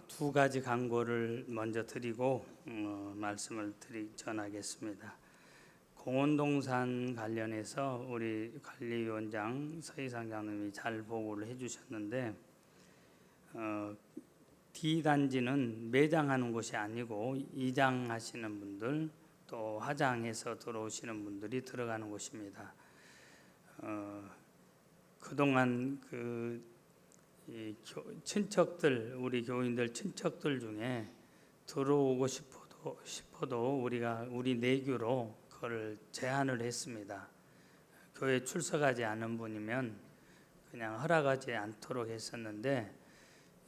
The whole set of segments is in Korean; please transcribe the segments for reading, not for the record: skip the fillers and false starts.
두 가지 강구를 먼저 드리고 말씀을 전하겠습니다. 공원동산 관련해서 우리 관리위원장 서희상 장님이 잘 보고를 해주셨는데 D단지는 매장하는 곳이 아니고 이장하시는 분들 또 화장해서 들어오시는 분들이 들어가는 곳입니다. 그동안 친척들, 우리 교인들 친척들 중에 들어오고 싶어도 우리 내규로 그걸 제한을 했습니다. 교회 출석하지 않은 분이면 그냥 허락하지 않도록 했었는데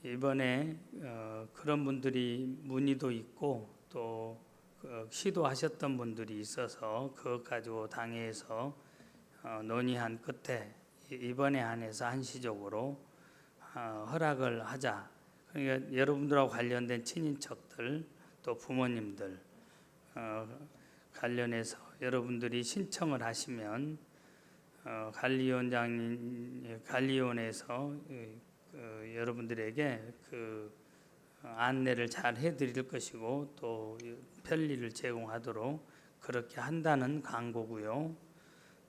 이번에 그런 분들이 문의도 있고 또 시도하셨던 분들이 있어서 그것 가지고 당회에서 논의한 끝에 이번에 한해서 한시적으로 허락을 하자. 그러니까 여러분들하고 관련된 친인척들 또 부모님들 관련해서 여러분들이 신청을 하시면 관리위원회에서 여러분들에게 안내를 잘 해드릴 것이고 또 편리를 제공하도록 그렇게 한다는 광고고요.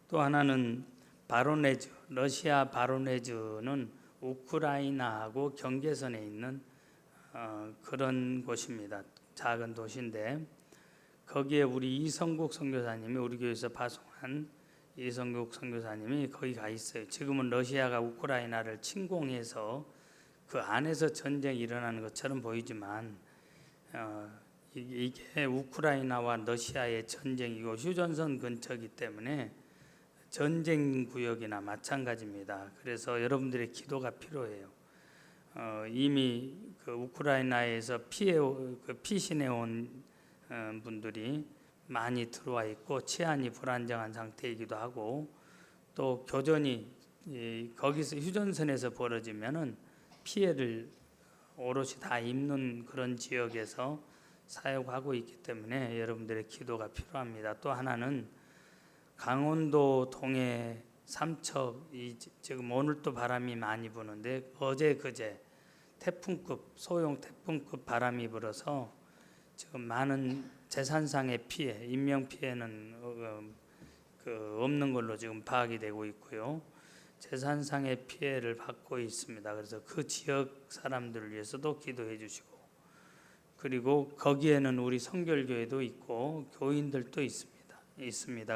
또 하나는 바로네즈, 러시아 바로네즈는 우크라이나하고 경계선에 있는 그런 곳입니다. 작은 도시인데 거기에 우리 이성국 선교사님이 우리 교회에서 파송한 이성국 선교사님이 거기 가 있어요. 지금은 러시아가 우크라이나를 침공해서 그 안에서 전쟁이 일어나는 것처럼 보이지만 이게 우크라이나와 러시아의 전쟁이고 휴전선 근처이기 때문에 전쟁 구역이나 마찬가지입니다. 그래서 여러분들의 기도가 필요해요. 이미 우크라이나에서 피신해 온 분들이 많이 들어와 있고 치안이 불안정한 상태이기도 하고 또 교전이 거기서 휴전선에서 벌어지면은 피해를 오롯이 다 입는 그런 지역에서 사역하고 있기 때문에 여러분들의 기도가 필요합니다. 또 하나는 강원도 동해 삼척 지금 오늘 또 바람이 많이 부는데 어제 그제 태풍급 소형 태풍급 바람이 불어서 지금 많은 재산상의 피해, 인명 피해는 없는 걸로 지금 파악이 되고 있고요. 재산상의 피해를 받고 있습니다. 그래서 그 지역 사람들을 위해서도 기도해 주시고 그리고 거기에는 우리 성결교회도 있고 교인들도 있습니다.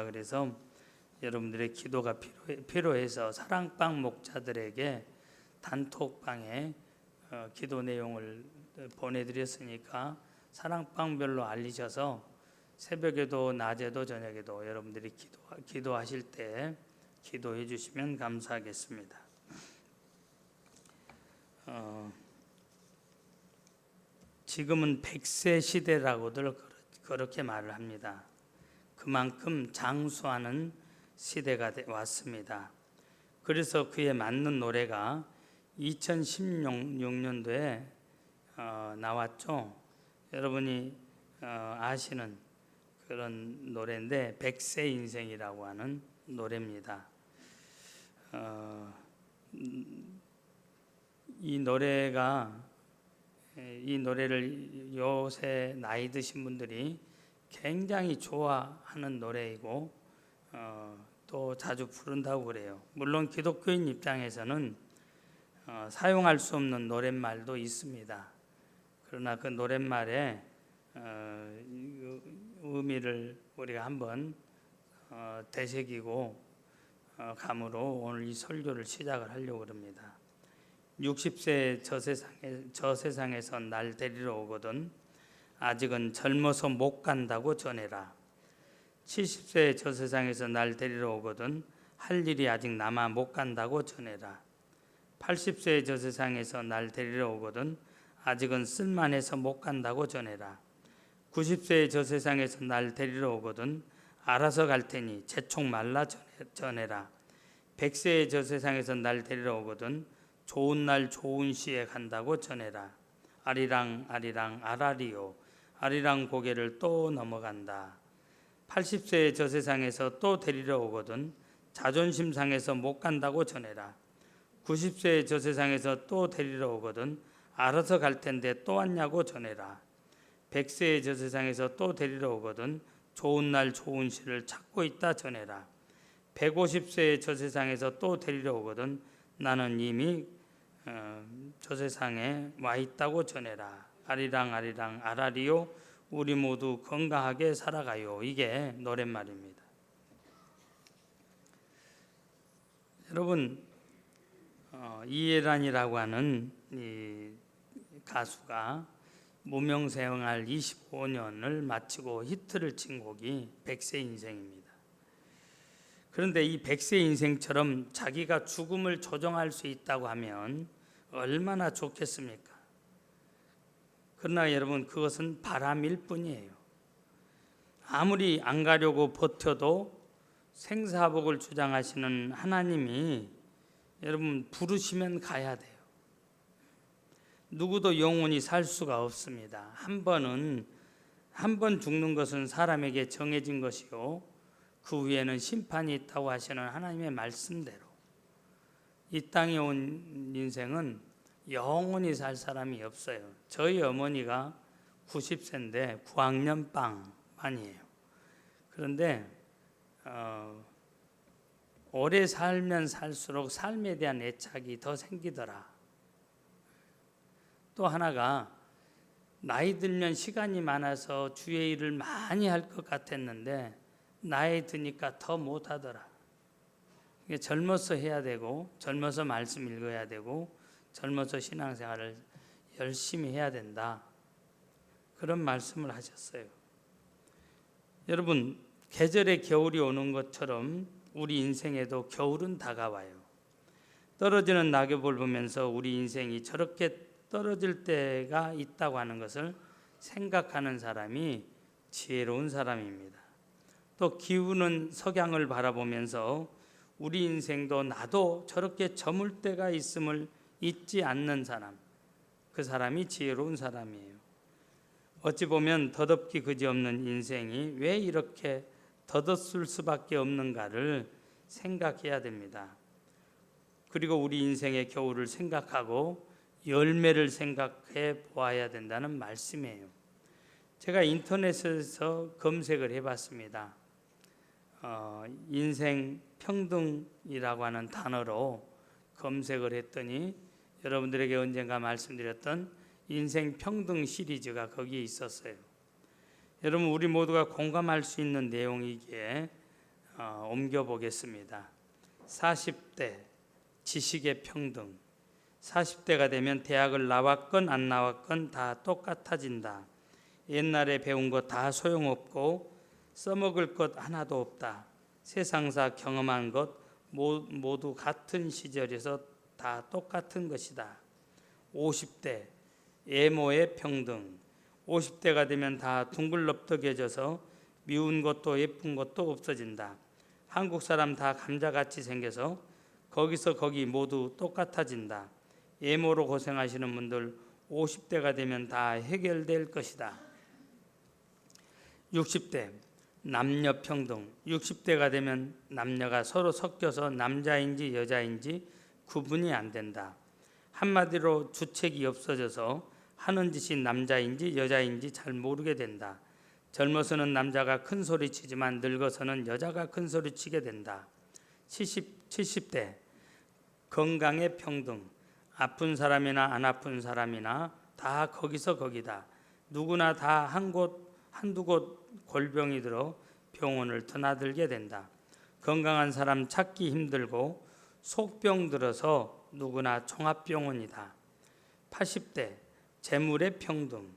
그래서 여러분들의 기도가 필요해서 사랑방 목자들에게 단톡방에 기도 내용을 보내드렸으니까 사랑방별로 알리셔서 새벽에도 낮에도 저녁에도 여러분들이 기도하실 때 기도해 주시면 감사하겠습니다. 지금은 100세 시대라고들 그렇게 말을 합니다. 그만큼 장수하는 시대가 왔습니다. 그래서 그에 맞는 노래가 2016년도에 나왔죠. 여러분이 아시는 그런 노래인데 100세 인생이라고 하는 노래입니다. 이 노래를 요새 나이 드신 분들이 굉장히 좋아하는 노래이고 또 자주 부른다고 그래요. 물론 기독교인 입장에서는 사용할 수 없는 노랫말도 있습니다. 그러나 그 노랫말의 의미를 우리가 한번 되새기고 감으로 오늘 이 설교를 시작을 하려고 합니다. 60세 저 세상에서 날 데리러 오거든 아직은 젊어서 못 간다고 전해라. 70세 저 세상에서 날 데리러 오거든 할 일이 아직 남아 못 간다고 전해라. 80세 저 세상에서 날 데리러 오거든 아직은 쓸만해서 못 간다고 전해라. 90세 저 세상에서 날 데리러 오거든 알아서 갈 테니 재촉 말라 전해라. 100세 저 세상에서 날 데리러 오거든 좋은 날 좋은 시에 간다고 전해라. 아리랑 아리랑 아라리요 아리랑 고개를 또 넘어간다. 80세 저 세상에서 또 데리러 오거든 자존심 상해서 못 간다고 전해라. 90세 저 세상에서 또 데리러 오거든 알아서 갈 텐데 또 왔냐고 전해라. 100세의 저 세상에서 또 데리러 오거든 좋은 날 좋은 시를 찾고 있다 전해라. 150세의 저 세상에서 또 데리러 오거든 나는 이미 저 세상에 와 있다고 전해라. 아리랑 아리랑 아라리요 우리 모두 건강하게 살아가요. 이게 노랫말입니다. 여러분, 이해란이라고 하는 이 가수가 무명생활 25년을 마치고 히트를 친 곡이 100세 인생입니다. 그런데 이 100세 인생처럼 자기가 죽음을 조정할 수 있다고 하면 얼마나 좋겠습니까? 그러나 여러분, 그것은 바람일 뿐이에요. 아무리 안 가려고 버텨도 생사복을 주장하시는 하나님이 여러분 부르시면 가야 돼요. 누구도 영원히 살 수가 없습니다. 한 번 죽는 것은 사람에게 정해진 것이요 그 후에는 심판이 있다고 하시는 하나님의 말씀대로 이 땅에 온 인생은 영원히 살 사람이 없어요. 저희 어머니가 90세인데 9학년 빵만이에요. 그런데 오래 살면 살수록 삶에 대한 애착이 더 생기더라. 또 하나가 나이 들면 시간이 많아서 주의 일을 많이 할 것 같았는데 나이 드니까 더 못하더라. 젊어서 해야 되고 젊어서 말씀 읽어야 되고 젊어서 신앙생활을 열심히 해야 된다. 그런 말씀을 하셨어요. 여러분, 계절에 겨울이 오는 것처럼 우리 인생에도 겨울은 다가와요. 떨어지는 낙엽을 보면서 우리 인생이 저렇게 떨어질 때가 있다고 하는 것을 생각하는 사람이 지혜로운 사람입니다. 또 기우는 석양을 바라보면서 우리 인생도 나도 저렇게 저물 때가 있음을 잊지 않는 사람, 그 사람이 지혜로운 사람이에요. 어찌 보면 더덥기 그지없는 인생이 왜 이렇게 더덥을 수밖에 없는가를 생각해야 됩니다. 그리고 우리 인생의 겨울을 생각하고 열매를 생각해 보아야 된다는 말씀이에요. 제가 인터넷에서 검색을 해봤습니다. 인생 평등이라고 하는 단어로 검색을 했더니 여러분들에게 언젠가 말씀드렸던 인생 평등 시리즈가 거기에 있었어요. 여러분, 우리 모두가 공감할 수 있는 내용이기에 옮겨보겠습니다. 40대 지식의 평등. 40대가 되면 대학을 나왔건 안 나왔건 다 똑같아진다. 옛날에 배운 거 다 소용없고 써먹을 것 하나도 없다. 세상사 경험한 것 모두 같은 시절에서 다 똑같은 것이다. 50대 외모의 평등. 50대가 되면 다 둥글럽덕해져서 미운 것도 예쁜 것도 없어진다. 한국 사람 다 감자같이 생겨서 거기서 거기 모두 똑같아진다. 외모로 고생하시는 분들 50대가 되면 다 해결될 것이다. 60대 남녀 평등. 60대가 되면 남녀가 서로 섞여서 남자인지 여자인지 구분이 안 된다. 한마디로 주책이 없어져서 하는 짓이 남자인지 여자인지 잘 모르게 된다. 젊어서는 남자가 큰 소리 치지만 늙어서는 여자가 큰 소리 치게 된다. 70대 건강의 평등. 아픈 사람이나 안 아픈 사람이나 다 거기서 거기다. 누구나 다 한두 곳 골병이 들어 병원을 드나들게 된다. 건강한 사람 찾기 힘들고 속병 들어서 누구나 종합병원이다. 80대 재물의 평등.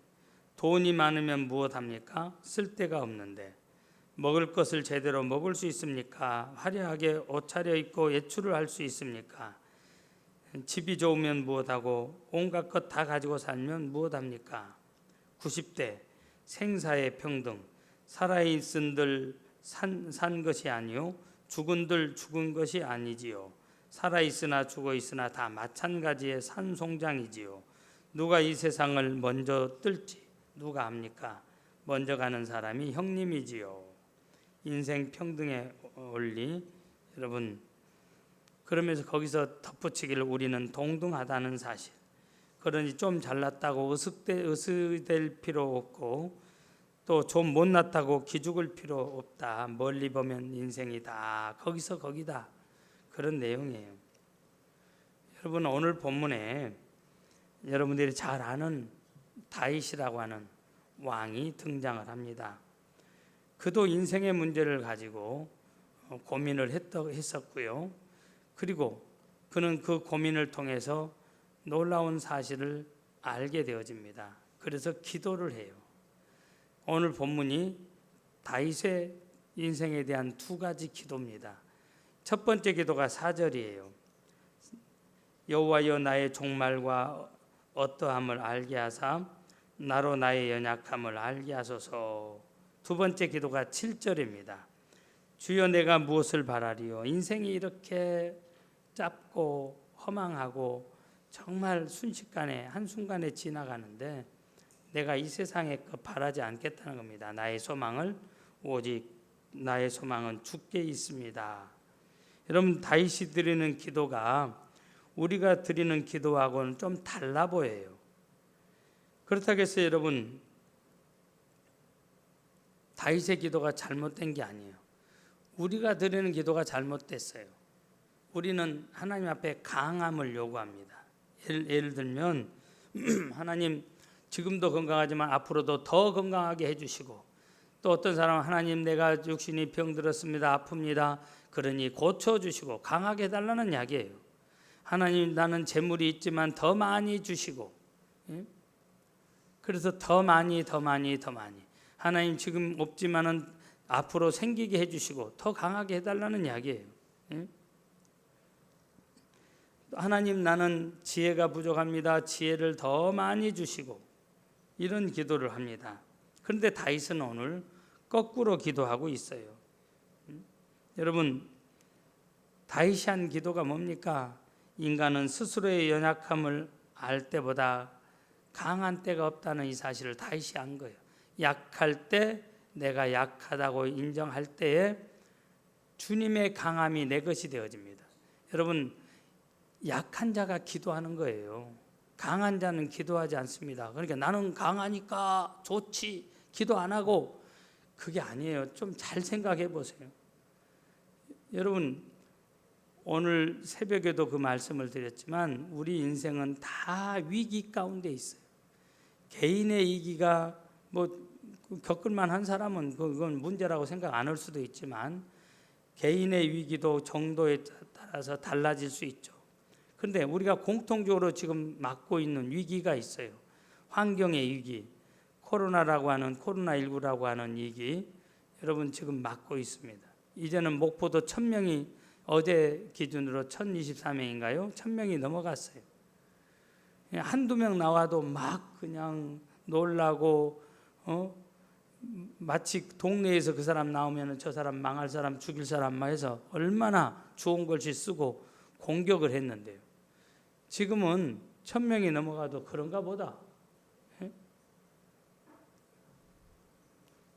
돈이 많으면 무엇합니까? 쓸 데가 없는데 먹을 것을 제대로 먹을 수 있습니까? 화려하게 옷 차려입고 외출을 할 수 있습니까? 집이 좋으면 무엇하고 온갖 것 다 가지고 살면 무엇합니까? 90대 생사의 평등. 살아있은들 산 것이 아니요 죽은들 죽은 것이 아니지요. 살아있으나 죽어있으나 다 마찬가지의 산송장이지요. 누가 이 세상을 먼저 뜰지 누가 압니까? 먼저 가는 사람이 형님이지요. 인생 평등의 원리. 여러분, 그러면서 거기서 덧붙이기를 우리는 동등하다는 사실. 그러니 좀 잘났다고 으스댈 필요 없고 또 좀 못났다고 기죽을 필요 없다. 멀리 보면 인생이다. 거기서 거기다. 그런 내용이에요. 여러분 오늘 본문에 여러분들이 잘 아는 다윗이라고 하는 왕이 등장을 합니다. 그도 인생의 문제를 가지고 고민을 했었고요. 그리고 그는 그 고민을 통해서 놀라운 사실을 알게 되어집니다. 그래서 기도를 해요. 오늘 본문이 다윗의 인생에 대한 두 가지 기도입니다. 첫 번째 기도가 4절이에요. 여호와여 나의 종말과 어떠함을 알게 하사 나로 나의 연약함을 알게 하소서. 두 번째 기도가 7절입니다. 주여 내가 무엇을 바라리요. 인생이 이렇게 짧고 허망하고 정말 순식간에 한순간에 지나가는데 내가 이 세상에 바라지 않겠다는 겁니다. 나의 소망은 주께 있습니다. 여러분 다윗이 드리는 기도가 우리가 드리는 기도하고는 좀 달라 보여요. 그렇다고 해서 여러분 다윗의 기도가 잘못된 게 아니에요. 우리가 드리는 기도가 잘못됐어요. 우리는 하나님 앞에 강함을 요구합니다. 예를 들면 하나님 지금도 건강하지만 앞으로도 더 건강하게 해주시고, 또 어떤 사람은 하나님 내가 육신이 병들었습니다. 아픕니다. 그러니 고쳐주시고 강하게 해달라는 이야기예요. 하나님 나는 재물이 있지만 더 많이 주시고, 그래서 더 많이 하나님 지금 없지만은 앞으로 생기게 해주시고 더 강하게 해달라는 이야기예요. 하나님 나는 지혜가 부족합니다. 지혜를 더 많이 주시고, 이런 기도를 합니다. 그런데 다윗은 오늘 거꾸로 기도하고 있어요. 여러분 다윗이 한 기도가 뭡니까? 인간은 스스로의 연약함을 알 때보다 강한 때가 없다는 이 사실을 다윗이 안 거예요. 약할 때 내가 약하다고 인정할 때에 주님의 강함이 내 것이 되어집니다. 여러분 약한 자가 기도하는 거예요. 강한 자는 기도하지 않습니다. 그러니까 나는 강하니까 좋지 기도 안 하고, 그게 아니에요. 좀 잘 생각해 보세요. 여러분 오늘 새벽에도 그 말씀을 드렸지만 우리 인생은 다 위기 가운데 있어요. 개인의 위기가 뭐 겪을만 한 사람은 그건 문제라고 생각 안 할 수도 있지만 개인의 위기도 정도에 따라서 달라질 수 있죠. 그런데 우리가 공통적으로 지금 맞고 있는 위기가 있어요. 환경의 위기, 코로나19라고 하는 위기, 여러분 지금 맞고 있습니다. 이제는 목포도 1000명이 어제 기준으로 1023명인가요? 1000명이 넘어갔어요. 한두 명 나와도 막 그냥 놀라고 마치 동네에서 그 사람 나오면 저 사람 망할 사람 죽일 사람 해서 얼마나 좋은 글씨 쓰고 공격을 했는데요. 지금은 1000명이 넘어가도 그런가 보다.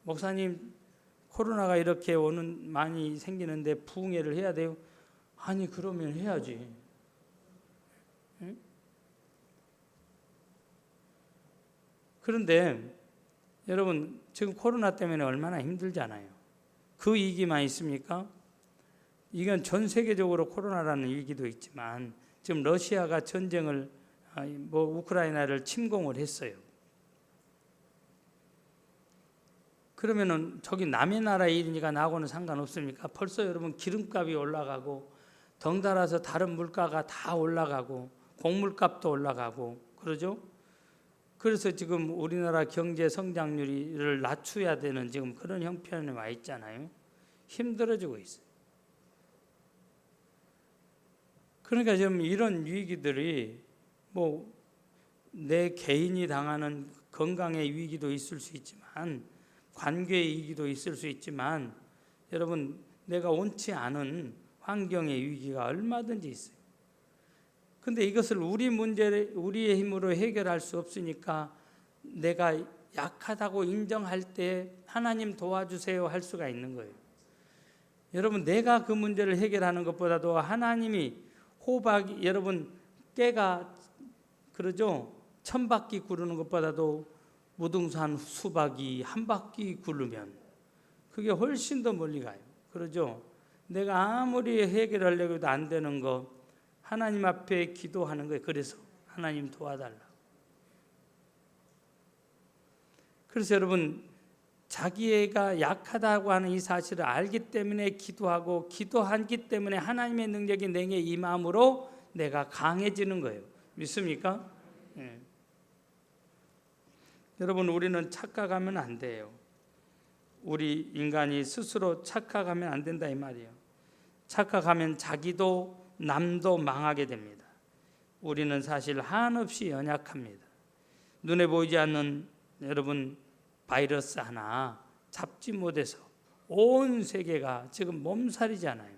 목사님 코로나가 이렇게 많이 생기는데 부흥회를 해야 돼요? 아니 그러면 해야지. 그런데 여러분 지금 코로나 때문에 얼마나 힘들잖아요. 그 위기만 있습니까? 이건 전 세계적으로 코로나라는 위기도 있지만 지금 러시아가 전쟁을 우크라이나를 침공을 했어요. 그러면은 저기 남의 나라의 일이니까 나하고는 상관없습니까? 벌써 여러분 기름값이 올라가고 덩달아서 다른 물가가 다 올라가고 곡물값도 올라가고 그러죠? 그래서 지금 우리나라 경제 성장률을 낮춰야 되는 지금 그런 형편에 와 있잖아요. 힘들어지고 있어요. 그러니까 지금 이런 위기들이 내 개인이 당하는 건강의 위기도 있을 수 있지만 관계의 위기도 있을 수 있지만 여러분 내가 원치 않은 환경의 위기가 얼마든지 있어요. 근데 이것을 우리의 힘으로 해결할 수 없으니까 내가 약하다고 인정할 때 하나님 도와주세요 할 수가 있는 거예요. 여러분 내가 그 문제를 해결하는 것보다도 하나님이 여러분 깨가 그러죠? 1000바퀴 구르는 것보다도 무등산 수박이 한 바퀴 구르면 그게 훨씬 더 멀리 가요. 그러죠? 내가 아무리 해결하려고 해도 안 되는 거 하나님 앞에 기도하는 거예요. 그래서 하나님 도와달라고. 그래서 여러분, 자기가 약하다고 하는 이 사실을 알기 때문에 기도하고, 기도하기 때문에 하나님의 능력이 내게 임함으로 내가 강해지는 거예요. 믿습니까? 네. 여러분, 우리는 착각하면 안 돼요. 우리 인간이 스스로 착각하면 안 된다 이 말이에요. 착각하면 자기도 남도 망하게 됩니다. 우리는 사실 한없이 연약합니다. 눈에 보이지 않는 여러분 바이러스 하나 잡지 못해서 온 세계가 지금 몸살이잖아요.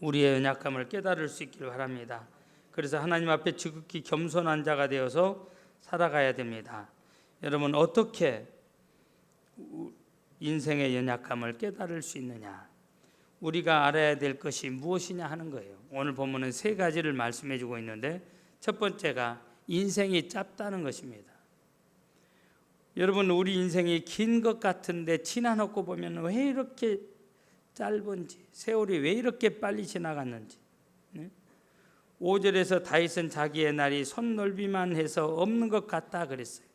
우리의 연약함을 깨달을 수 있기를 바랍니다. 그래서 하나님 앞에 지극히 겸손한 자가 되어서 살아가야 됩니다. 여러분, 어떻게 인생의 연약함을 깨달을 수 있느냐? 우리가 알아야 될 것이 무엇이냐 하는 거예요. 오늘 본문은 3가지를 말씀해 주고 있는데, 첫 번째가 인생이 짧다는 것입니다. 여러분, 우리 인생이 긴 것 같은데 지나놓고 보면 왜 이렇게 짧은지, 세월이 왜 이렇게 빨리 지나갔는지. 5절에서 다윗은 자기의 날이 손넓이만 해서 없는 것 같다 그랬어요.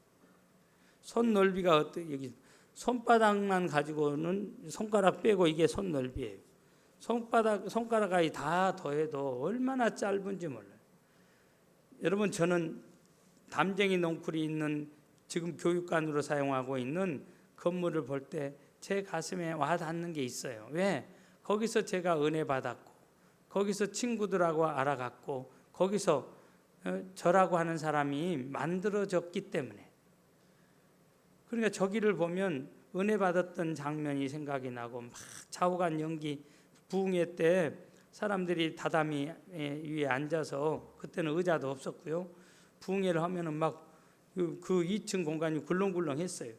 손넓이가 여기 손바닥만 가지고는, 손가락 빼고 이게 손넓이에요. 손가락이 다 더해도 얼마나 짧은지 몰라요. 여러분, 저는 담쟁이 넝쿨이 있는 지금 교육관으로 사용하고 있는 건물을 볼 때 제 가슴에 와 닿는 게 있어요. 왜? 거기서 제가 은혜 받았고, 거기서 친구들하고 알아갔고, 거기서 저라고 하는 사람이 만들어졌기 때문에. 그러니까 저기를 보면 은혜 받았던 장면이 생각이 나고, 막 좌우간 연기, 부흥회 때 사람들이 다다미 위에 앉아서, 그때는 의자도 없었고요, 부흥회를 하면은 막 그 2층 공간이 굴렁굴렁했어요.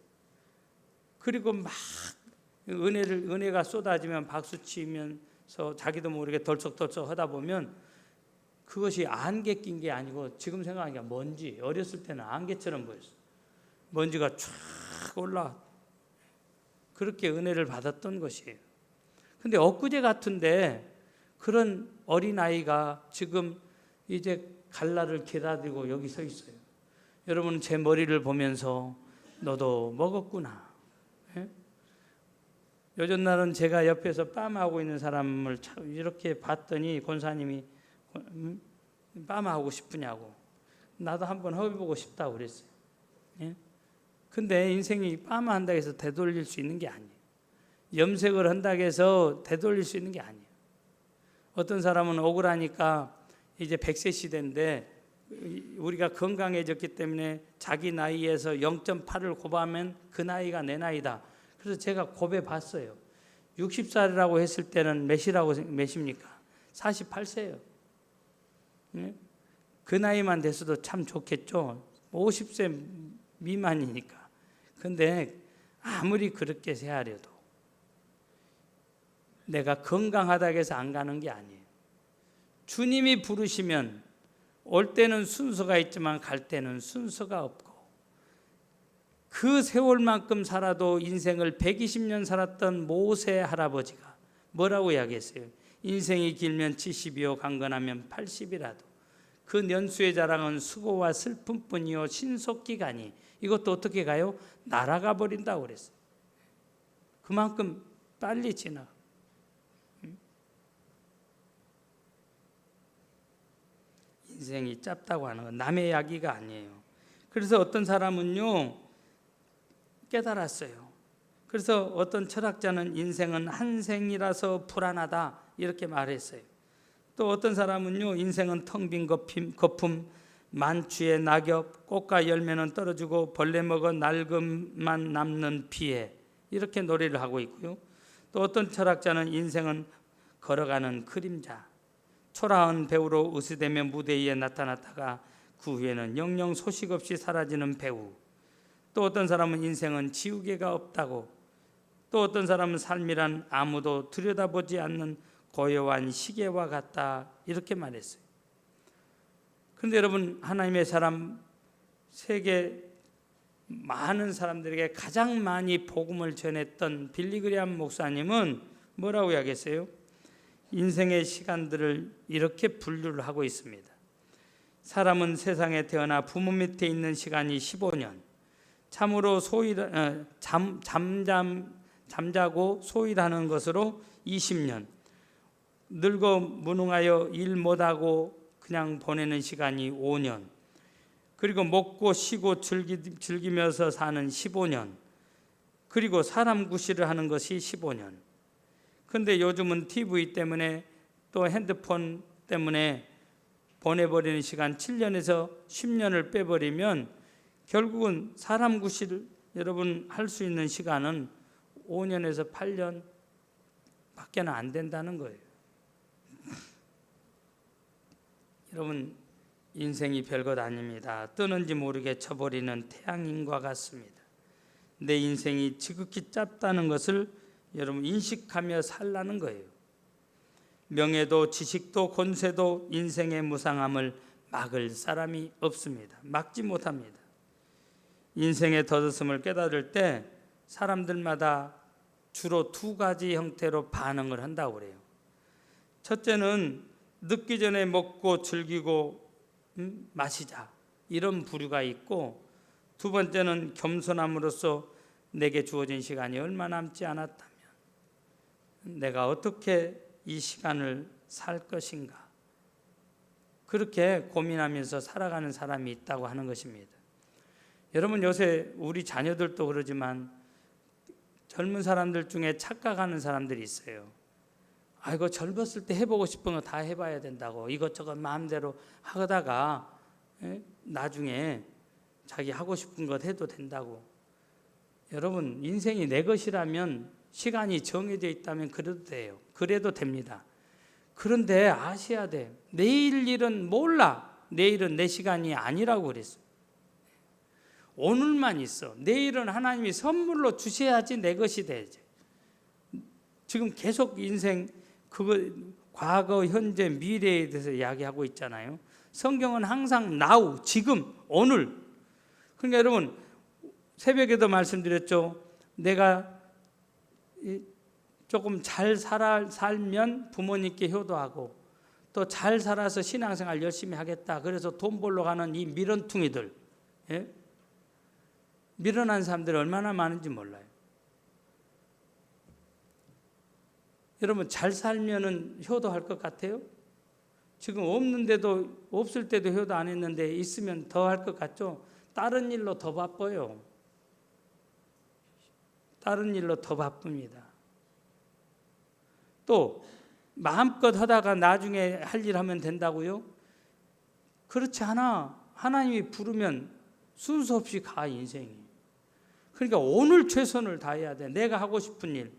그리고 막 은혜가 쏟아지면 박수 치면서 자기도 모르게 덜썩덜썩 하다 보면 그것이 안개 낀 게 아니고, 지금 생각하니까 먼지, 어렸을 때는 안개처럼 보였어요. 먼지가 쫙 올라, 그렇게 은혜를 받았던 것이에요. 근데 엊그제 같은데 그런 어린아이가 지금 이제 갈 날을 기다리고 여기 서 있어요. 여러분, 제 머리를 보면서 너도 먹었구나. 예? 요즘 날은 제가 옆에서 빰하고 있는 사람을 이렇게 봤더니 권사님이 빰하고 싶으냐고, 나도 한번 해보고 싶다고 그랬어요. 예? 근데 인생이 빰한다고 해서 되돌릴 수 있는 게 아니에요. 염색을 한다고 해서 되돌릴 수 있는 게 아니에요. 어떤 사람은 억울하니까 이제 100세 시대인데 우리가 건강해졌기 때문에 자기 나이에서 0.8을 곱하면 그 나이가 내 나이다. 그래서 제가 곱해 봤어요. 60살이라고 했을 때는 몇입니까? 48세예요. 그 나이만 됐어도 참 좋겠죠. 50세 미만이니까. 근데 아무리 그렇게 세하려도 내가 건강하다고 해서 안 가는 게 아니에요. 주님이 부르시면 올 때는 순서가 있지만 갈 때는 순서가 없고, 그 세월만큼 살아도 인생을 120년 살았던 모세 할아버지가 뭐라고 이야기했어요? 인생이 길면 70이요 강건하면 80이라도 그 년수의 자랑은 수고와 슬픔뿐이요 신속기간이, 이것도 어떻게 가요? 날아가 버린다고 그랬어요. 그만큼 빨리 지나. 인생이 짧다고 하는 건 남의 이야기가 아니에요. 그래서 어떤 사람은요 깨달았어요. 그래서 어떤 철학자는 인생은 한 생이라서 불안하다 이렇게 말했어요. 또 어떤 사람은요 인생은 텅 빈 거품, 만추의 낙엽, 꽃과 열매는 떨어지고 벌레 먹어 낡음만 남는 비에, 이렇게 노래를 하고 있고요. 또 어떤 철학자는 인생은 걸어가는 그림자, 초라한 배우로 으스대며 무대 위에 나타났다가 그 후에는 영영 소식 없이 사라지는 배우. 또 어떤 사람은 인생은 지우개가 없다고, 또 어떤 사람은 삶이란 아무도 들여다보지 않는 고요한 시계와 같다 이렇게 말했어요. 그런데 여러분, 하나님의 사람, 세계 많은 사람들에게 가장 많이 복음을 전했던 빌리 그레이엄 목사님은 뭐라고 이야기했어요? 인생의 시간들을 이렇게 분류를 하고 있습니다. 사람은 세상에 태어나 부모 밑에 있는 시간이 15년, 참으로 잠자고 소일하는 것으로 20년, 늙어 무능하여 일 못하고 그냥 보내는 시간이 5년, 그리고 먹고 쉬고 즐기면서 사는 15년, 그리고 사람 구실을 하는 것이 15년. 그런데 요즘은 TV 때문에 또 핸드폰 때문에 보내버리는 시간 7년에서 10년을 빼버리면 결국은 사람 구실 여러분 할 수 있는 시간은 5년에서 8년 밖에는 안 된다는 거예요. 여러분, 인생이 별것 아닙니다. 뜨는지 모르게 쳐버리는 태양인과 같습니다. 내 인생이 지극히 짧다는 것을 여러분 인식하며 살라는 거예요. 명예도 지식도 권세도 인생의 무상함을 막을 사람이 없습니다. 막지 못합니다. 인생의 덧없음을 깨달을 때 사람들마다 주로 두 가지 형태로 반응을 한다고 그래요. 첫째는 늦기 전에 먹고 즐기고 마시자, 이런 부류가 있고, 두 번째는 겸손함으로써 내게 주어진 시간이 얼마 남지 않았다면 내가 어떻게 이 시간을 살 것인가, 그렇게 고민하면서 살아가는 사람이 있다고 하는 것입니다. 여러분, 요새 우리 자녀들도 그러지만 젊은 사람들 중에 착각하는 사람들이 있어요. 이거 젊었을 때 해보고 싶은 거 다 해봐야 된다고 이것저것 마음대로 하다가 나중에 자기 하고 싶은 것 해도 된다고. 여러분, 인생이 내 것이라면, 시간이 정해져 있다면 그래도 돼요. 그래도 됩니다. 그런데 아셔야 돼. 내일 일은 몰라. 내일은 내 시간이 아니라고 그랬어요. 오늘만 있어. 내일은 하나님이 선물로 주셔야지 내 것이 되지. 지금 계속 인생 과거, 현재, 미래에 대해서 이야기하고 있잖아요. 성경은 항상 now, 지금, 오늘. 그러니까 여러분, 새벽에도 말씀드렸죠. 내가 조금 잘 살면 부모님께 효도하고, 또 잘 살아서 신앙생활 열심히 하겠다. 그래서 돈 벌러 가는 이 미련퉁이들, 미련한 사람들이 얼마나 많은지 몰라요. 여러분, 잘 살면은 효도할 것 같아요? 지금 없는데도, 없을 때도 효도 안 했는데 있으면 더 할 것 같죠? 다른 일로 더 바빠요. 다른 일로 더 바쁩니다. 또 마음껏 하다가 나중에 할 일 하면 된다고요? 그렇지 않아. 하나님이 부르면 순서 없이 가, 인생이. 그러니까 오늘 최선을 다해야 돼. 내가 하고 싶은 일.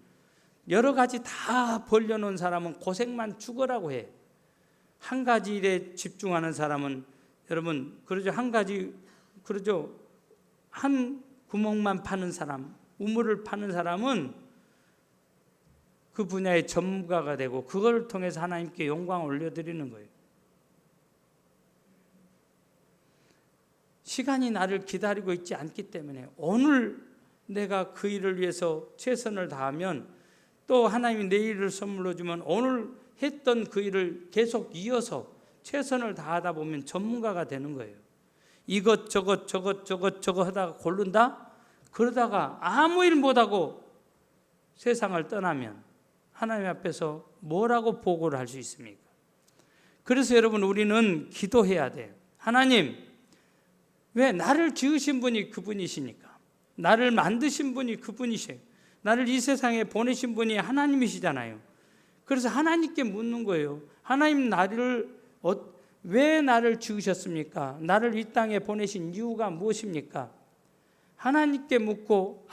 여러 가지 다 벌려놓은 사람은 고생만 죽으라고 해. 한 가지 일에 집중하는 사람은, 여러분, 그러죠. 한 가지, 그러죠. 한 구멍만 파는 사람, 우물을 파는 사람은 그 분야의 전문가가 되고, 그걸 통해서 하나님께 영광을 올려드리는 거예요. 시간이 나를 기다리고 있지 않기 때문에 오늘 내가 그 일을 위해서 최선을 다하면, 또 하나님이 내 일을 선물로 주면 오늘 했던 그 일을 계속 이어서 최선을 다하다 보면 전문가가 되는 거예요. 이것저것 하다가 고른다? 그러다가 아무 일 못하고 세상을 떠나면 하나님 앞에서 뭐라고 보고를 할 수 있습니까? 그래서 여러분, 우리는 기도해야 돼요. 하나님, 왜 나를 지으신 분이 그분이시니까, 나를 만드신 분이 그분이세요. 나를 이 세상에 보내신 분이 하나님이시잖아요. 그래서 하나님께 묻는 거예요. 하나님, 왜 나를 지으셨습니까? 나를 이 땅에 보내신 이유가 무엇입니까? 하나님께 묻고,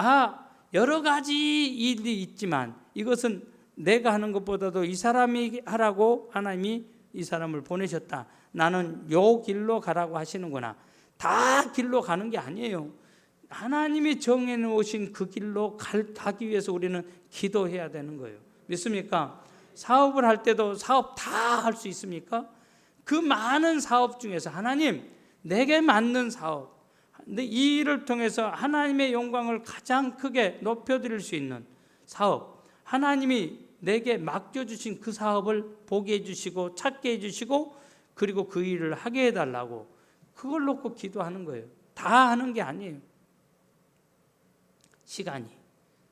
여러 가지 일이 있지만 이것은 내가 하는 것보다도 이 사람이 하라고 하나님이 이 사람을 보내셨다. 나는 요 길로 가라고 하시는구나. 다 길로 가는 게 아니에요. 하나님이 정해놓으신 그 길로 가기 위해서 우리는 기도해야 되는 거예요. 믿습니까? 사업을 할 때도 사업 다 할 수 있습니까? 그 많은 사업 중에서 하나님, 내게 맞는 사업, 근데 이 일을 통해서 하나님의 영광을 가장 크게 높여드릴 수 있는 사업, 하나님이 내게 맡겨주신 그 사업을 보게 해주시고 찾게 해주시고 그리고 그 일을 하게 해달라고, 그걸 놓고 기도하는 거예요. 다 하는 게 아니에요. 시간이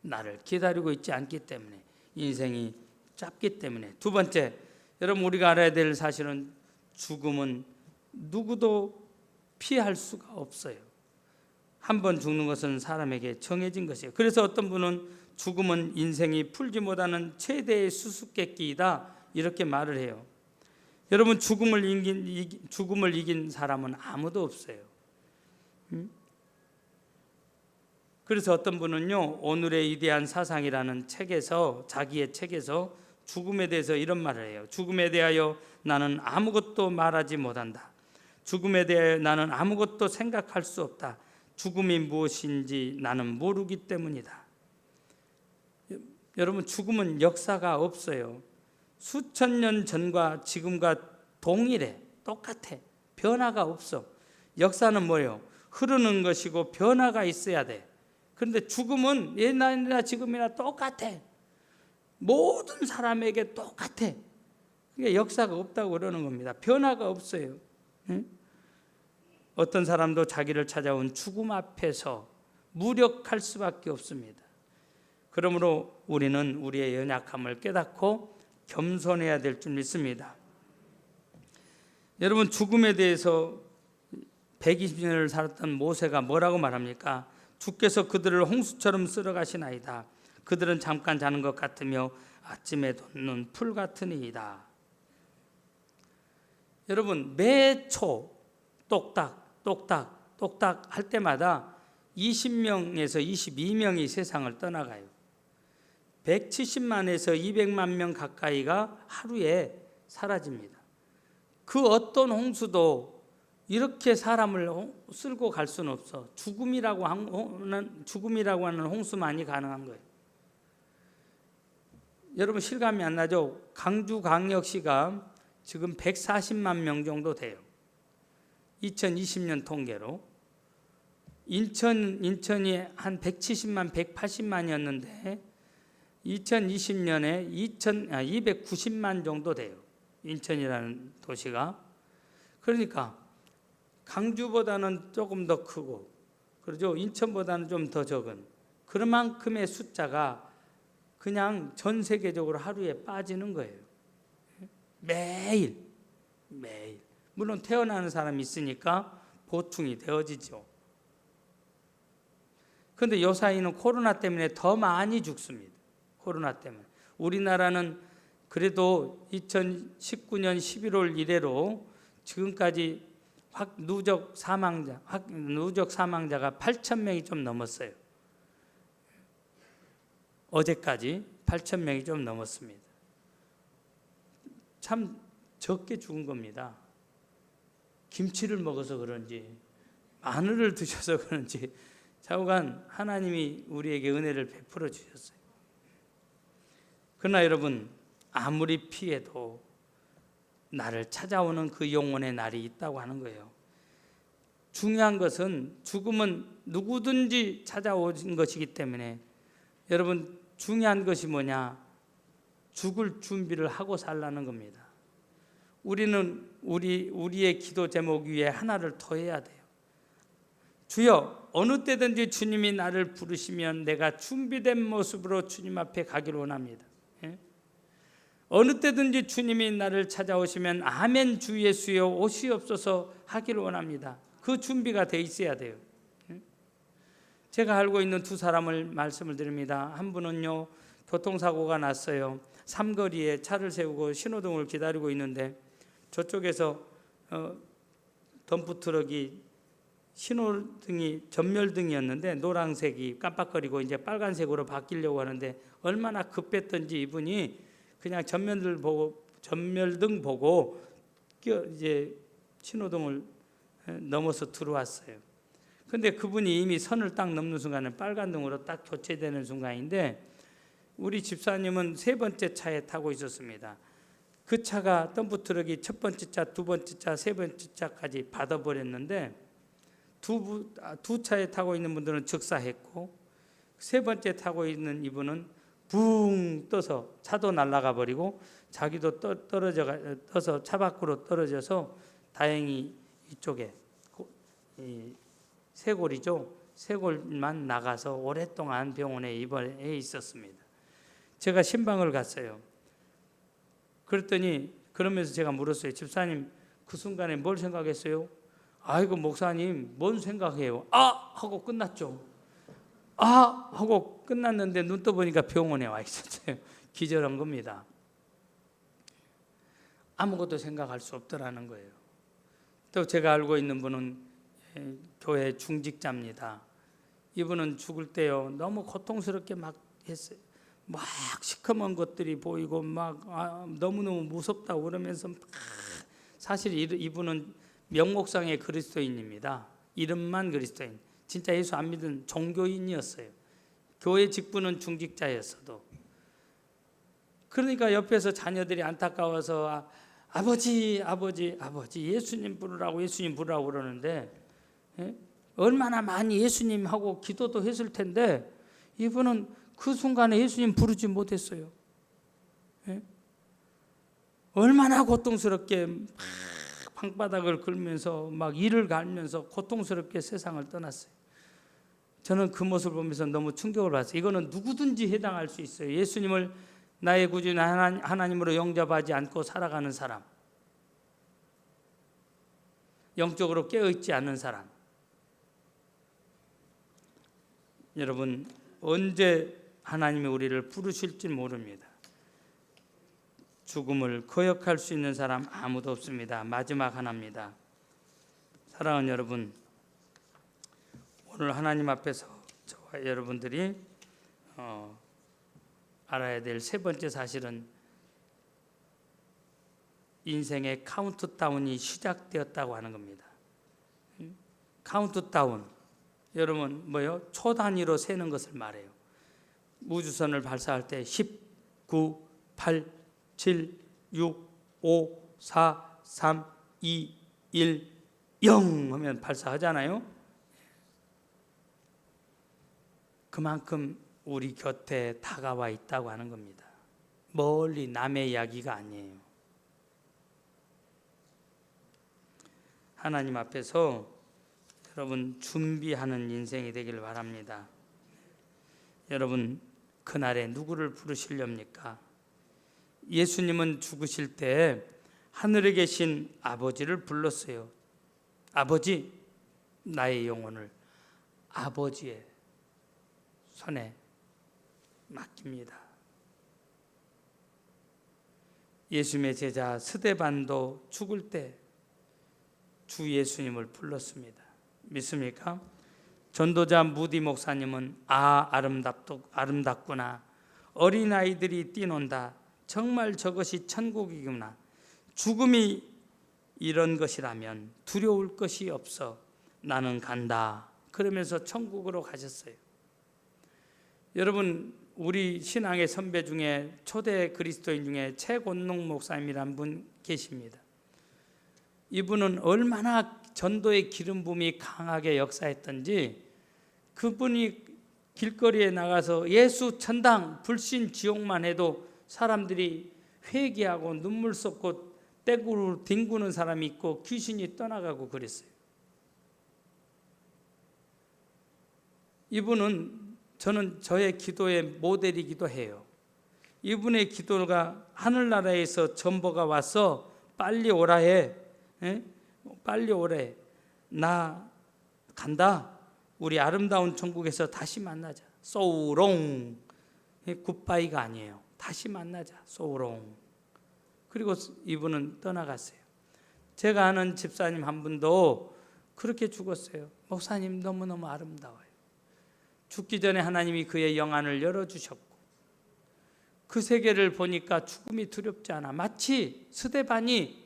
나를 기다리고 있지 않기 때문에, 인생이 짧기 때문에. 두 번째, 여러분 우리가 알아야 될 사실은 죽음은 누구도 피할 수가 없어요. 한 번 죽는 것은 사람에게 정해진 것이에요. 그래서 어떤 분은 죽음은 인생이 풀지 못하는 최대의 수수께끼이다 이렇게 말을 해요. 여러분 죽음을 이긴 사람은 아무도 없어요. 그래서 어떤 분은요, 오늘의 위대한 사상이라는 책에서, 자기의 책에서 죽음에 대해서 이런 말을 해요. 죽음에 대하여 나는 아무것도 말하지 못한다. 죽음에 대하여 나는 아무것도 생각할 수 없다. 죽음이 무엇인지 나는 모르기 때문이다. 여러분 죽음은 역사가 없어요. 수천 년 전과 지금과 동일해. 똑같아. 변화가 없어. 역사는 뭐예요? 흐르는 것이고 변화가 있어야 돼. 그런데 죽음은 옛날이나 지금이나 똑같아. 모든 사람에게 똑같아. 그게 역사가 없다고 그러는 겁니다. 변화가 없어요. 응? 어떤 사람도 자기를 찾아온 죽음 앞에서 무력할 수밖에 없습니다. 그러므로 우리는 우리의 연약함을 깨닫고 겸손해야 될 줄 믿습니다. 여러분 죽음에 대해서 120년을 살았던 모세가 뭐라고 말합니까? 주께서 그들을 홍수처럼 쓸어가시나이다. 그들은 잠깐 자는 것 같으며 아침에 돋는 풀 같으니이다. 여러분 매초 똑딱 똑딱 똑딱 할 때마다 20명에서 22명이 세상을 떠나가요. 170만에서 200만 명 가까이가 하루에 사라집니다. 그 어떤 홍수도 이렇게 사람을 쓸고 갈 수는 없어. 죽음이라고 하는 홍수만이 가능한 거예요. 여러분 실감이 안 나죠? 강주광역시가 지금 140만 명 정도 돼요. 2020년 통계로. 인천이 한 170만, 180만이었는데 2020년에 290만 정도 돼요. 인천이라는 도시가. 그러니까 강주보다는 조금 더 크고, 그렇죠? 인천보다는 좀 더 적은 그런 만큼의 숫자가 그냥 전 세계적으로 하루에 빠지는 거예요. 매일. 물론 태어나는 사람이 있으니까 보충이 되어지죠. 그런데 요사이는 코로나 때문에 더 많이 죽습니다. 코로나 때문에. 우리나라는 그래도 2019년 11월 이래로 지금까지 누적 사망자가 8,000명이 좀 넘었어요. 어제까지 8,000명이 좀 넘었습니다. 참 적게 죽은 겁니다. 김치를 먹어서 그런지 마늘을 드셔서 그런지 좌우간 하나님이 우리에게 은혜를 베풀어 주셨어요. 그러나 여러분 아무리 피해도 나를 찾아오는 그 영혼의 날이 있다고 하는 거예요. 중요한 것은 죽음은 누구든지 찾아오는 것이기 때문에 여러분 중요한 것이 뭐냐? 죽을 준비를 하고 살라는 겁니다. 우리는 우리의 기도 제목 위에 하나를 더 해야 돼요. 주여, 어느 때든지 주님이 나를 부르시면 내가 준비된 모습으로 주님 앞에 가기를 원합니다. 어느 때든지 주님이 나를 찾아오시면 아멘 주 예수여 오시옵소서 하기를 원합니다. 그 준비가 돼 있어야 돼요. 제가 알고 있는 두 사람을 말씀을 드립니다. 한 분은요 교통사고가 났어요. 삼거리에 차를 세우고 신호등을 기다리고 있는데 저쪽에서 덤프트럭이 신호등이 전멸등이었는데 노란색이 깜빡거리고 이제 빨간색으로 바뀌려고 하는데 얼마나 급했던지 이분이 그냥 전멸등 보고 이제 신호등을 넘어서 들어왔어요. 근데 그분이 이미 선을 딱 넘는 순간에 빨간 등으로 딱 교체되는 순간인데 우리 집사님은 세 번째 차에 타고 있었습니다. 그 차가 덤프트럭이 첫 번째 차, 두 번째 차, 세 번째 차까지 받아버렸는데 두 차에 타고 있는 분들은 즉사했고 세 번째 타고 있는 이분은 붕 떠서 차도 날아가 버리고 자기도 떠서 차 밖으로 떨어져서 다행히 이쪽에 쇄골이죠. 쇄골만 나가서 오랫동안 병원에 입원해 있었습니다. 제가 신방을 갔어요. 그랬더니 그러면서 제가 물었어요. 집사님 그 순간에 뭘 생각했어요? 아이고 목사님 뭔 생각해요? 아! 하고 끝났죠. 아! 하고 끝났는데 눈 떠보니까 병원에 와 있었어요. 기절한 겁니다. 아무것도 생각할 수 없더라는 거예요. 또 제가 알고 있는 분은 교회 중직자입니다. 이분은 죽을 때요 너무 고통스럽게 막 했어요. 막 시커먼 것들이 보이고 막 너무너무 무섭다고 그러면서 막 사실 이분은 명목상의 그리스도인입니다. 이름만 그리스도인. 진짜 예수 안 믿은 종교인이었어요. 교회 직분은 중직자였어도. 그러니까 옆에서 자녀들이 안타까워서 아버지 예수님 부르라고 그러는데 얼마나 많이 예수님 하고 기도도 했을 텐데 이분은 그 순간에 예수님 부르지 못했어요. 얼마나 고통스럽게 방바닥을 긁면서 막 이를 갈면서 고통스럽게 세상을 떠났어요. 저는 그 모습을 보면서 너무 충격을 받았어요. 이거는 누구든지 해당할 수 있어요. 예수님을 나의 구주인 하나님으로 영접하지 않고 살아가는 사람, 영적으로 깨어있지 않는 사람. 여러분 언제 하나님이 우리를 부르실지 모릅니다. 죽음을 거역할 수 있는 사람 아무도 없습니다. 마지막 하나입니다. 사랑하는 여러분, 오늘 하나님 앞에서 저와 여러분들이 알아야 될 세 번째 사실은 인생의 카운트다운이 시작되었다고 하는 겁니다. 카운트다운, 여러분 뭐요? 초 단위로 세는 것을 말해요. 우주선을 발사할 때 10, 9, 8, 7, 6, 5, 4, 3, 2, 1, 0 하면 발사하잖아요. 그만큼 우리 곁에 다가와 있다고 하는 겁니다. 멀리 남의 이야기가 아니에요. 하나님 앞에서 여러분 준비하는 인생이 되길 바랍니다. 여러분 그날에 누구를 부르시렵니까? 예수님은 죽으실 때 하늘에 계신 아버지를 불렀어요. 아버지, 나의 영혼을 아버지의 손에 맡깁니다. 예수님의 제자 스데반도 죽을 때 주 예수님을 불렀습니다. 믿습니까? 전도자 무디 목사님은 아름답구나. 어린아이들이 뛰논다. 정말 저것이 천국이구나. 죽음이 이런 것이라면 두려울 것이 없어. 나는 간다. 그러면서 천국으로 가셨어요. 여러분 우리 신앙의 선배 중에 초대 그리스도인 중에 최곤농 목사님이란 분 계십니다. 이분은 얼마나 전도의 기름 부음이 강하게 역사했던지 그분이 길거리에 나가서 예수 천당 불신 지옥만 해도 사람들이 회개하고 눈물 쏟고 떼구를 뒹구는 사람이 있고 귀신이 떠나가고 그랬어요. 이분은 저는 저의 기도의 모델이기도 해요. 이분의 기도가 하늘나라에서 전보가 와서 빨리 오라 해. 빨리 오래. 나 간다. 우리 아름다운 천국에서 다시 만나자. 소우롱. 굿바이가 아니에요. 다시 만나자. 소우롱. 그리고 이분은 떠나갔어요. 제가 아는 집사님 한 분도 그렇게 죽었어요. 목사님 너무너무 아름다워요. 죽기 전에 하나님이 그의 영안을 열어주셨고 그 세계를 보니까 죽음이 두렵지 않아. 마치 스데반이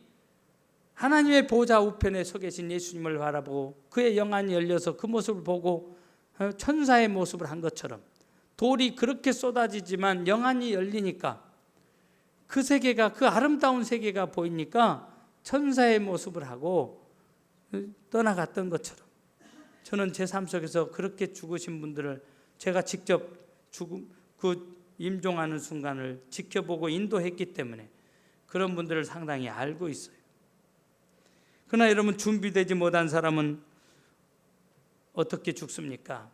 하나님의 보좌 우편에 서 계신 예수님을 바라보고 그의 영안이 열려서 그 모습을 보고 천사의 모습을 한 것처럼 돌이 그렇게 쏟아지지만 영안이 열리니까 그 세계가, 그 아름다운 세계가 보이니까 천사의 모습을 하고 떠나갔던 것처럼, 저는 제 삶 속에서 그렇게 죽으신 분들을 제가 직접 그 임종하는 순간을 지켜보고 인도했기 때문에 그런 분들을 상당히 알고 있어요. 그러나 여러분, 준비되지 못한 사람은 어떻게 죽습니까?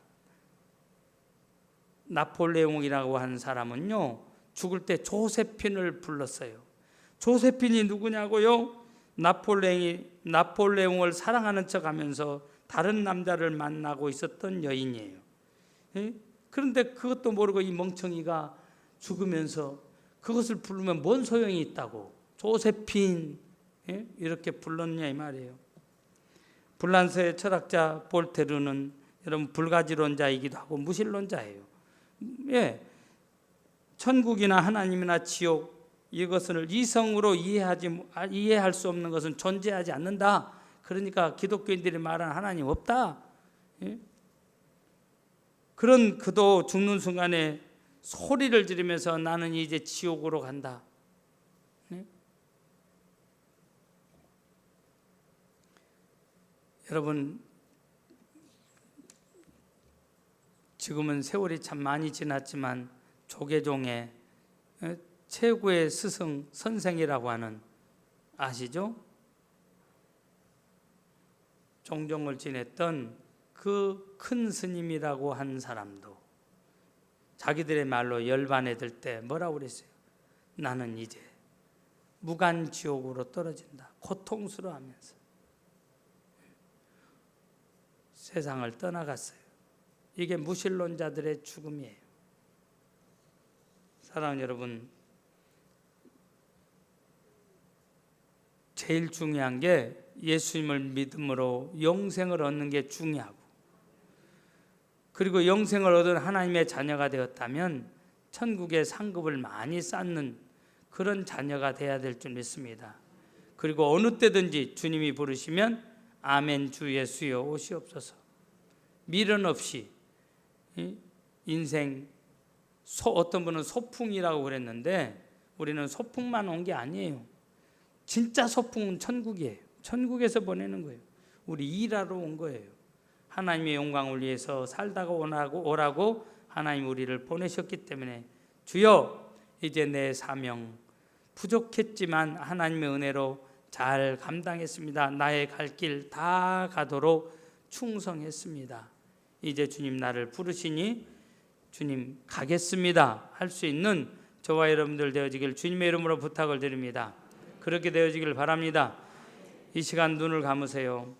나폴레옹이라고 하는 사람은요, 죽을 때 조세핀을 불렀어요. 조세핀이 누구냐고요? 나폴레옹을 사랑하는 척하면서 다른 남자를 만나고 있었던 여인이에요. 그런데 그것도 모르고 이 멍청이가 죽으면서 그것을 부르면 뭔 소용이 있다고 조세핀 이렇게 불렀냐 이 말이에요. 불란서의 철학자 볼테르는 여러분 불가지론자이기도 하고 무신론자예요. 천국이나 하나님이나 지옥, 이것을 이성으로 이해할 수 없는 것은 존재하지 않는다. 그러니까 기독교인들이 말하는 하나님 없다. 그런 그도 죽는 순간에 소리를 지르면서 나는 이제 지옥으로 간다. 여러분, 지금은 세월이 참 많이 지났지만 조계종의 최고의 스승 선생이라고 하는, 아시죠? 종종을 지냈던 그 큰 스님이라고 한 사람도 자기들의 말로 열반에 들 때 뭐라고 그랬어요? 나는 이제 무간지옥으로 떨어진다. 고통스러워하면서 세상을 떠나갔어요. 이게 무신론자들의 죽음이에요. 사랑하는 여러분, 제일 중요한 게 예수님을 믿음으로 영생을 얻는 게 중요하고, 그리고 영생을 얻은 하나님의 자녀가 되었다면 천국의 상급을 많이 쌓는 그런 자녀가 돼야 될 줄 믿습니다. 그리고 어느 때든지 주님이 부르시면 아멘 주 예수여 오시옵소서, 미련 없이 인생 어떤 분은 소풍이라고 그랬는데 우리는 소풍만 온 게 아니에요. 진짜 소풍은 천국이에요. 천국에서 보내는 거예요. 우리 일하러 온 거예요. 하나님의 영광을 위해서 살다가 오라고 하나님 우리를 보내셨기 때문에 주여 이제 내 사명 부족했지만 하나님의 은혜로 잘 감당했습니다. 나의 갈 길 다 가도록 충성했습니다. 이제 주님 나를 부르시니 주님 가겠습니다 할 수 있는 저와 여러분들 되어지길 주님의 이름으로 부탁을 드립니다. 그렇게 되어지길 바랍니다. 이 시간 눈을 감으세요.